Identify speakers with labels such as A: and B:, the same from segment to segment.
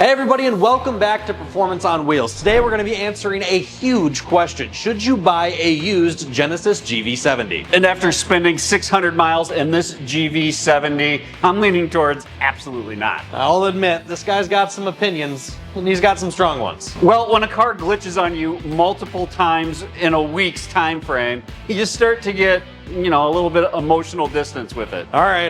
A: Hey everybody, and welcome back to Performance on Wheels. Today we're going to be answering a huge question. Should you buy a used Genesis GV70?
B: And after spending 600 miles in this GV70, I'm leaning towards absolutely not.
A: I'll admit, this guy's got some opinions, and he's got some strong ones.
B: Well, when a car glitches on you multiple times in a week's time frame, you just start to get, a little bit of emotional distance with it.
A: All right.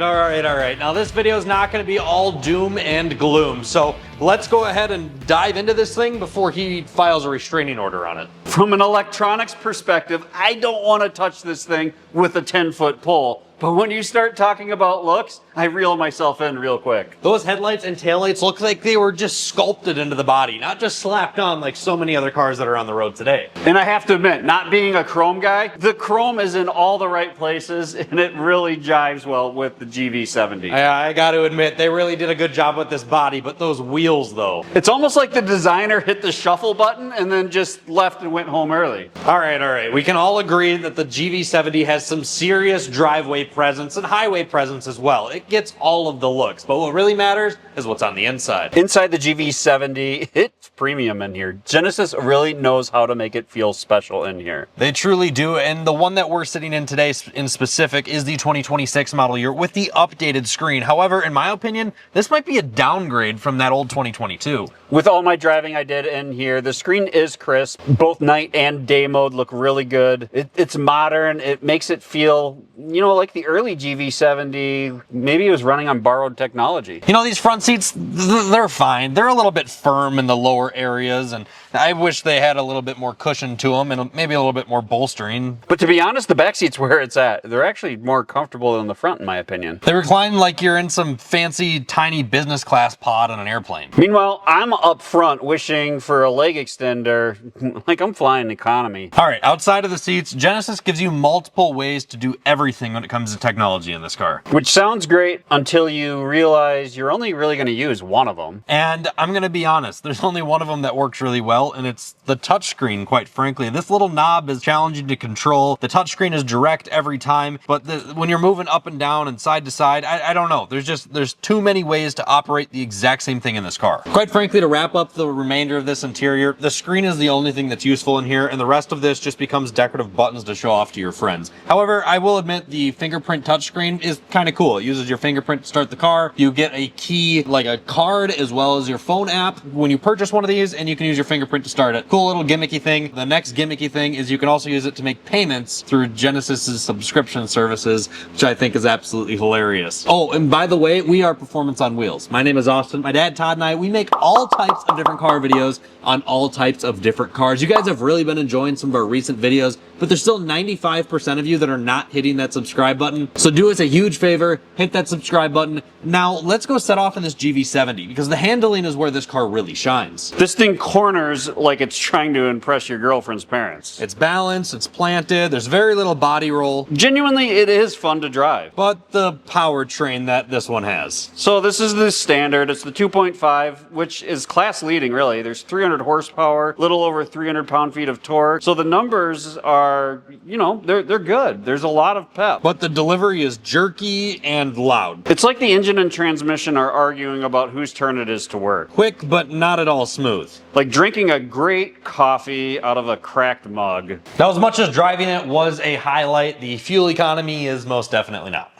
A: Now this video is not going to be all doom and gloom, so let's go ahead and dive into this thing before he files a restraining order on it.
B: From an electronics perspective, I don't want to touch this thing with a 10-foot pole. But when you start talking about looks, I reel myself in real quick.
A: Those headlights and taillights look like they were just sculpted into the body, not just slapped on like so many other cars that are on the road today.
B: And I have to admit, not being a chrome guy, the chrome is in all the right places and it really jives well with the GV70.
A: I got to admit, they really did a good job with this body, but those wheels though.
B: It's almost like the designer hit the shuffle button and then just left and went home early.
A: All right. We can all agree that the GV70 has some serious driveway presence and highway presence as well. It gets all of the looks, but what really matters is what's on the inside.
B: Inside the GV70, it's premium in here. Genesis really knows how to make it feel special in here.
A: They truly do, and the one that we're sitting in today in specific is the 2026 model year with the updated screen. However, in my opinion, this might be a downgrade from that old 2022.
B: With all my driving I did in here, the screen is crisp. Both night and day mode look really good. It's modern. It makes it feel, like the early GV70, maybe it was running on borrowed technology.
A: These front seats, they're fine. They're a little bit firm in the lower areas, and I wish they had a little bit more cushion to them and maybe a little bit more bolstering.
B: But to be honest, the back seat's where it's at. They're actually more comfortable than the front, in my opinion.
A: They recline like you're in some fancy, tiny business class pod on an airplane.
B: Meanwhile, I'm up front wishing for a leg extender, like I'm flying economy.
A: All right, outside of the seats, Genesis gives you multiple ways to do everything when it comes to technology in this car.
B: Which sounds great until you realize you're only really going to use one of them.
A: And I'm going to be honest, there's only one of them that works really well, and it's the touchscreen, quite frankly. This little knob is challenging to control. The touchscreen is direct every time, but when you're moving up and down and side to side, I don't know. There's too many ways to operate the exact same thing in this car. Quite frankly, to wrap up the remainder of this interior, the screen is the only thing that's useful in here, and the rest of this just becomes decorative buttons to show off to your friends. However, I will admit the fingerprint touchscreen is kind of cool. It uses your fingerprint to start the car. You get a key, like a card, as well as your phone app when you purchase one of these, and you can use your fingerprint to start it. Cool little gimmicky thing. The next gimmicky thing is you can also use it to make payments through Genesis's subscription services, which I think is absolutely hilarious. Oh, and by the way, we are Performance on Wheels. My name is Austin. My dad, Todd, and I, we make all types of different car videos on all types of different cars. You guys have really been enjoying some of our recent videos, but there's still 95% of you that are not hitting that subscribe button. So do us a huge favor, hit that subscribe button. Now let's go set off in this GV70 because the handling is where this car really shines.
B: This thing corners like it's trying to impress your girlfriend's parents.
A: It's balanced, it's planted, there's very little body roll.
B: Genuinely, it is fun to drive.
A: But the powertrain that this one has.
B: So this is the standard. It's the 2.5, which is class leading really. There's 300 horsepower, little over 300 pound-feet of torque. So the numbers are, they're good. There's a lot of pep.
A: But the delivery is jerky and loud.
B: It's like the engine and transmission are arguing about whose turn it is to work.
A: Quick, but not at all smooth.
B: Like drinking a great coffee out of a cracked mug.
A: Now, as much as driving it was a highlight, the fuel economy is most definitely not.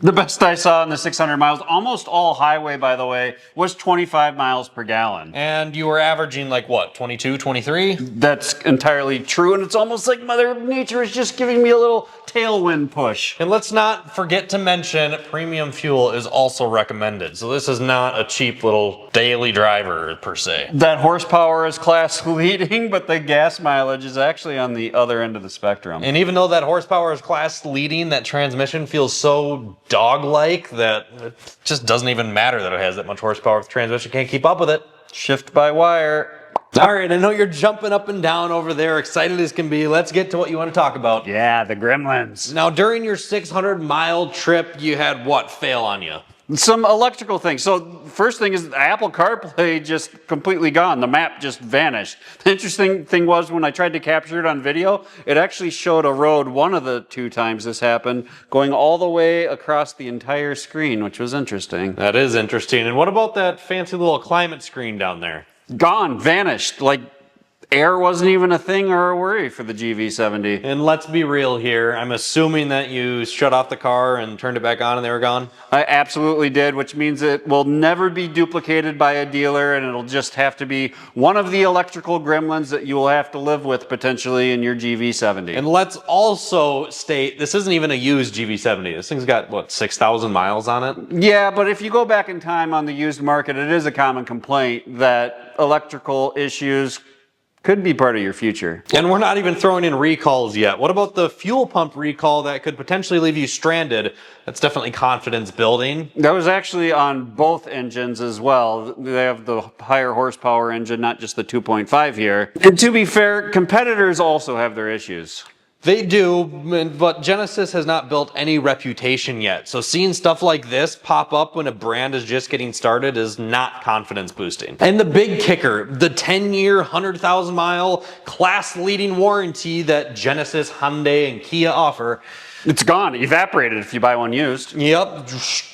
B: The best I saw in the 600 miles, almost all highway, by the way, was 25 miles per gallon.
A: And you were averaging like what, 22, 23?
B: That's entirely true, and it's almost like Mother Nature is just giving me a little tailwind push.
A: And let's not forget to mention premium fuel is also recommended. So this is not a cheap little daily driver per se.
B: That horsepower is class leading, but the gas mileage is actually on the other end of the spectrum.
A: And even though that horsepower is class leading, that transmission feels so dog-like that it just doesn't even matter that it has that much horsepower. The transmission can't keep up with it.
B: Shift by wire.
A: All right, I know you're jumping up and down over there, excited as can be. Let's get to what you want to talk about.
B: Yeah, the Gremlins.
A: Now, during your 600-mile trip, you had what fail on you?
B: Some electrical things. So first thing is Apple CarPlay just completely gone. The map just vanished. The interesting thing was when I tried to capture it on video, it actually showed a road one of the 2 times this happened going all the way across the entire screen, which was interesting.
A: That is interesting. And what about that fancy little climate screen down there?
B: Gone, vanished. Like air wasn't even a thing or a worry for the GV70.
A: And let's be real here. I'm assuming that you shut off the car and turned it back on and they were gone?
B: I absolutely did, which means it will never be duplicated by a dealer, and it'll just have to be one of the electrical gremlins that you will have to live with potentially in your GV70.
A: And let's also state, this isn't even a used GV70. This thing's got, what, 6,000 miles on it?
B: Yeah, but if you go back in time on the used market, it is a common complaint that electrical issues could be part of your future.
A: And we're not even throwing in recalls yet. What about the fuel pump recall that could potentially leave you stranded? That's definitely confidence building.
B: That was actually on both engines as well. They have the higher horsepower engine, not just the 2.5 here. And to be fair, competitors also have their issues.
A: They do, but Genesis has not built any reputation yet. So seeing stuff like this pop up when a brand is just getting started is not confidence boosting. And the big kicker, the 10-year, 100,000 mile class-leading warranty that Genesis, Hyundai, and Kia offer.
B: It's gone, evaporated if you buy one used.
A: Yep,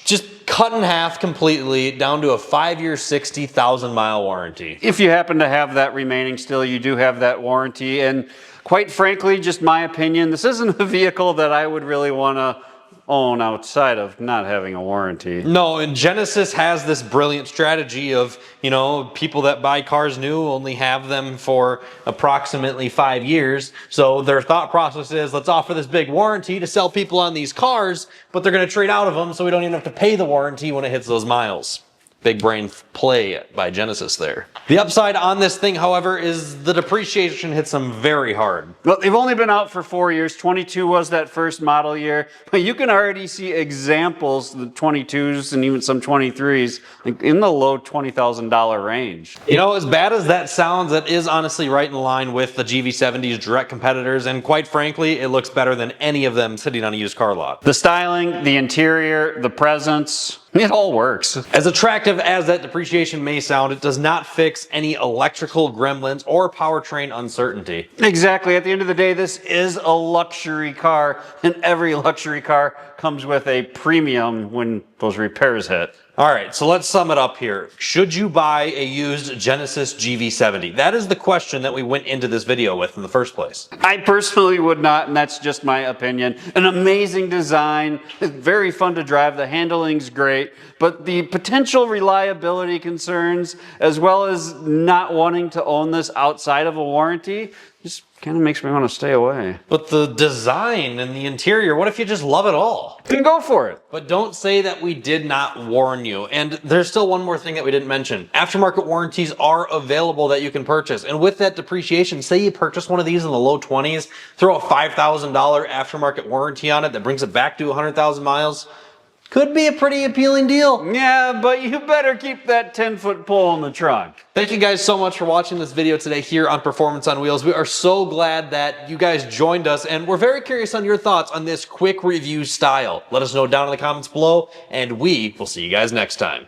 A: just cut in half completely down to a 5-year, 60,000 mile warranty.
B: If you happen to have that remaining still, you do have that warranty. And quite frankly, just my opinion, this isn't a vehicle that I would really want to own outside of not having a warranty.
A: No, and Genesis has this brilliant strategy of, you know, people that buy cars new only have them for approximately 5 years. So their thought process is, let's offer this big warranty to sell people on these cars, but they're going to trade out of them so we don't even have to pay the warranty when it hits those miles. Big brain play by Genesis there. The upside on this thing, however, is the depreciation hits them very hard.
B: Well, they've only been out for 4 years. 22 was that first model year, but you can already see examples, the 22s and even some 23s, like in the low $20,000 range.
A: You know, as bad as that sounds, that is honestly right in line with the GV70's direct competitors, and quite frankly, it looks better than any of them sitting on a used car lot.
B: The styling, the interior, the presence, it all works.
A: As attractive as that depreciation may sound, it does not fix any electrical gremlins or powertrain uncertainty.
B: Exactly. At the end of the day, this is a luxury car, and every luxury car comes with a premium when those repairs hit.
A: All right, so let's sum it up here. Should you buy a used Genesis GV70? That is the question that we went into this video with in the first place.
B: I personally would not, and that's just my opinion. An amazing design, very fun to drive, the handling's great, but the potential reliability concerns, as well as not wanting to own this outside of a warranty, just kind of makes me want to stay away.
A: But the design and the interior, what if you just love it all?
B: Then go for it.
A: But don't say that we did not warn you. And there's still one more thing that we didn't mention. Aftermarket warranties are available that you can purchase. And with that depreciation, say you purchase one of these in the low 20s, throw a $5,000 aftermarket warranty on it that brings it back to 100,000 miles. Could be a pretty appealing deal.
B: Yeah, but you better keep that 10-foot pole in the trunk.
A: Thank you guys so much for watching this video today here on Performance on Wheels. We are so glad that you guys joined us, and we're very curious on your thoughts on this quick review style. Let us know down in the comments below, and we will see you guys next time.